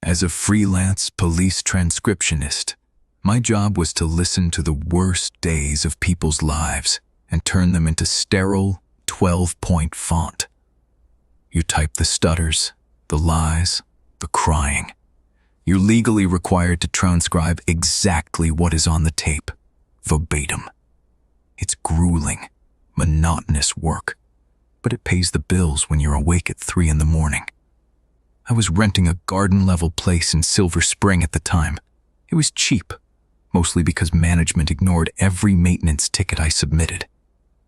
As a freelance police transcriptionist, my job was to listen to the worst days of people's lives and turn them into sterile 12-point font. You type the stutters, the lies, the crying. You're legally required to transcribe exactly what is on the tape, verbatim. It's grueling, monotonous work, but it pays the bills when you're awake at 3 in the morning. I was renting a garden-level place in Silver Spring at the time. It was cheap, mostly because management ignored every maintenance ticket I submitted.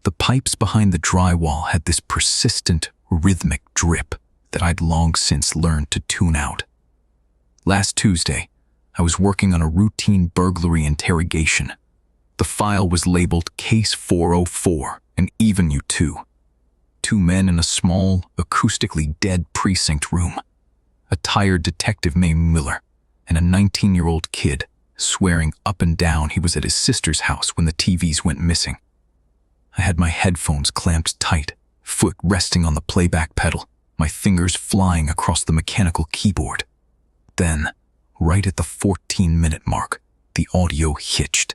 The pipes behind the drywall had this persistent, rhythmic drip that I'd long since learned to tune out. Last Tuesday, I was working on a routine burglary interrogation. The file was labeled Case 404 and even you 2. 2 men in a small, acoustically dead precinct room. A tired detective named Miller and a 19-year-old kid swearing up and down he was at his sister's house when the TVs went missing. I had my headphones clamped tight, foot resting on the playback pedal, my fingers flying across the mechanical keyboard. Then, right at the 14-minute mark, the audio hitched.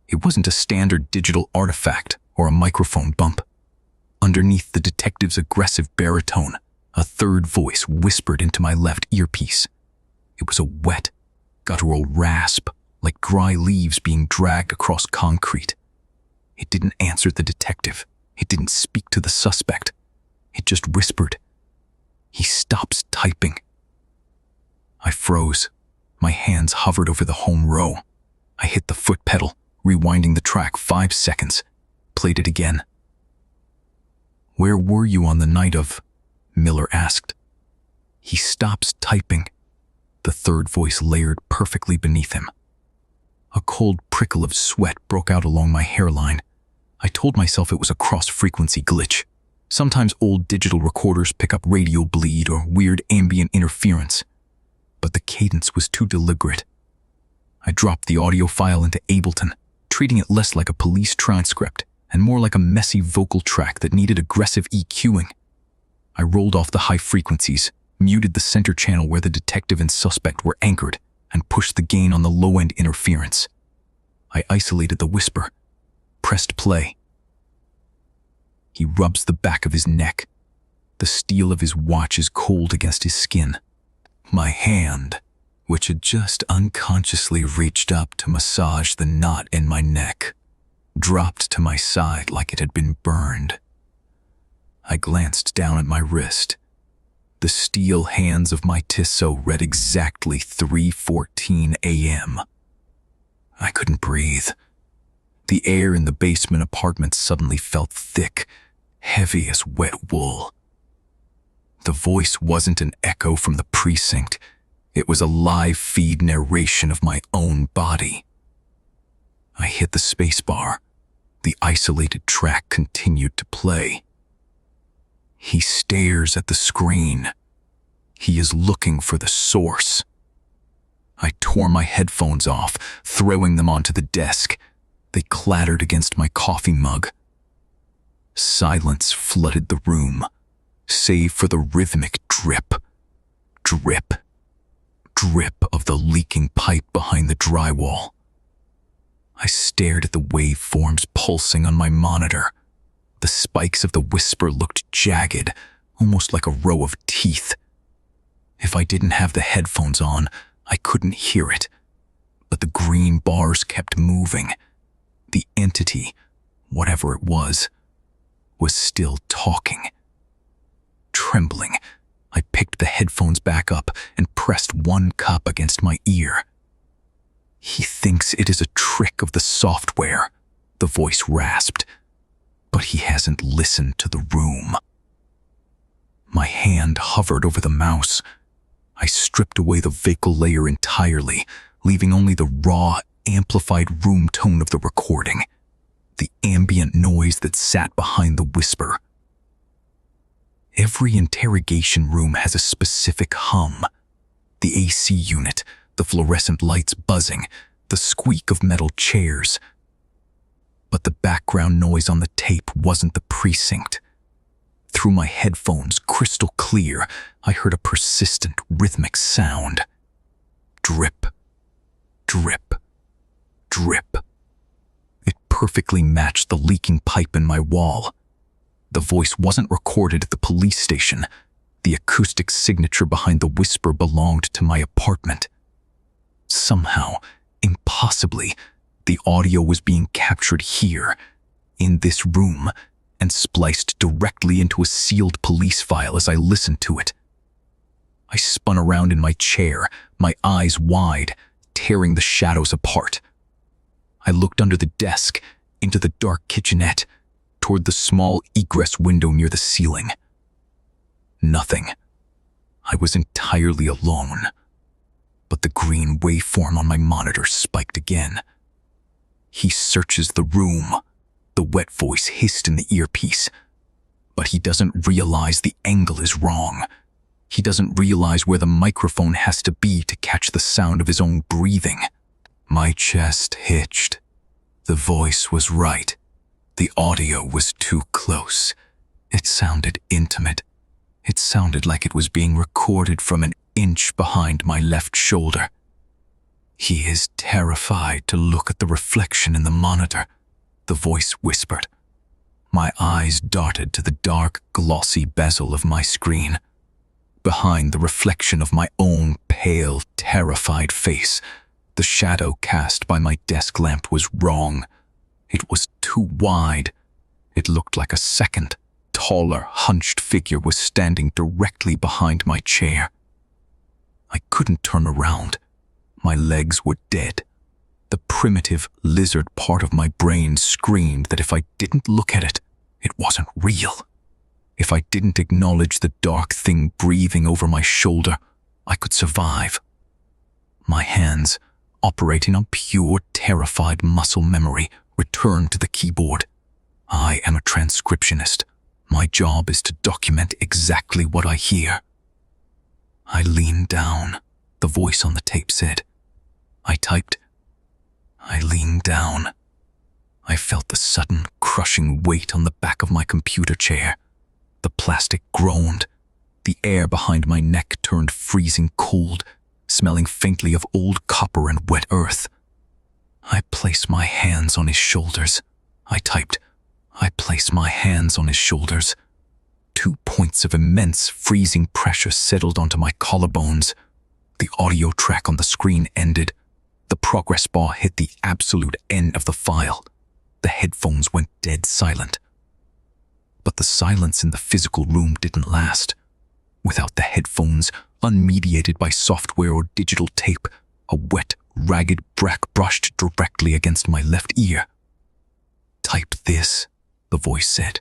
It wasn't a standard digital artifact or a microphone bump. Underneath the detective's aggressive baritone, a third voice whispered into my left earpiece. It was a wet, guttural rasp, like dry leaves being dragged across concrete. It didn't answer the detective. It didn't speak to the suspect. It just whispered, "He stops typing." I froze. My hands hovered over the home row. I hit the foot pedal, rewinding the track 5 seconds. Played it again. "Where were you on the night of?" Miller asked. "He stops typing." The third voice layered perfectly beneath him. A cold prickle of sweat broke out along my hairline. I told myself it was a cross-frequency glitch. Sometimes old digital recorders pick up radio bleed or weird ambient interference. But the cadence was too deliberate. I dropped the audio file into Ableton, treating it less like a police transcript and more like a messy vocal track that needed aggressive EQing. I rolled off the high frequencies, muted the center channel where the detective and suspect were anchored, and pushed the gain on the low-end interference. I isolated the whisper, pressed play. He rubs the back of his neck. The steel of his watch is cold against his skin. My hand, which had just unconsciously reached up to massage the knot in my neck, dropped to my side like it had been burned. I glanced down at my wrist. The steel hands of my Tissot read exactly 3:14 a.m. I couldn't breathe. The air in the basement apartment suddenly felt thick, heavy as wet wool. The voice wasn't an echo from the precinct. It was a live feed narration of my own body. I hit the spacebar. The isolated track continued to play. He stares at the screen. He is looking for the source. I tore my headphones off, throwing them onto the desk. They clattered against my coffee mug. Silence flooded the room, save for the rhythmic drip, drip, drip of the leaking pipe behind the drywall. I stared at the waveforms pulsing on my monitor. The spikes of the whisper looked jagged, almost like a row of teeth. If I didn't have the headphones on, I couldn't hear it. But the green bars kept moving. The entity, whatever it was still talking. Trembling, I picked the headphones back up and pressed one cup against my ear. "He thinks it is a trick of the software," the voice rasped. "But he hasn't listened to the room." My hand hovered over the mouse. I stripped away the vocal layer entirely, leaving only the raw, amplified room tone of the recording, the ambient noise that sat behind the whisper. Every interrogation room has a specific hum. The AC unit, the fluorescent lights buzzing, the squeak of metal chairs. But the background noise on the tape wasn't the precinct. Through my headphones, crystal clear, I heard a persistent, rhythmic sound. drip, drip, drip. It perfectly matched the leaking pipe in my wall. The voice wasn't recorded at the police station. The acoustic signature behind the whisper belonged to my apartment. Somehow, impossibly, the audio was being captured here, in this room, and spliced directly into a sealed police file as I listened to it. I spun around in my chair, my eyes wide, tearing the shadows apart. I looked under the desk, into the dark kitchenette, toward the small egress window near the ceiling. Nothing. I was entirely alone. But the green waveform on my monitor spiked again. He searches the room, the wet voice hissed in the earpiece. But he doesn't realize the angle is wrong. He doesn't realize where the microphone has to be to catch the sound of his own breathing. My chest hitched. The voice was right. The audio was too close. It sounded intimate. It sounded like it was being recorded from an inch behind my left shoulder. He is terrified to look at the reflection in the monitor, the voice whispered. My eyes darted to the dark, glossy bezel of my screen. Behind the reflection of my own pale, terrified face, the shadow cast by my desk lamp was wrong. It was too wide. It looked like a second, taller, hunched figure was standing directly behind my chair. I couldn't turn around. My legs were dead. The primitive, lizard part of my brain screamed that if I didn't look at it, it wasn't real. If I didn't acknowledge the dark thing breathing over my shoulder, I could survive. My hands, operating on pure, terrified muscle memory, returned to the keyboard. I am a transcriptionist. My job is to document exactly what I hear. I leaned down, the voice on the tape said. I typed. I leaned down. I felt the sudden, crushing weight on the back of my computer chair. The plastic groaned. The air behind my neck turned freezing cold, smelling faintly of old copper and wet earth. I placed my hands on his shoulders. I typed. I place my hands on his shoulders. 2 points of immense, freezing pressure settled onto my collarbones. The audio track on the screen ended. The progress bar hit the absolute end of the file. The headphones went dead silent. But the silence in the physical room didn't last. Without the headphones, unmediated by software or digital tape, a wet, ragged brack brushed directly against my left ear. Type this, the voice said.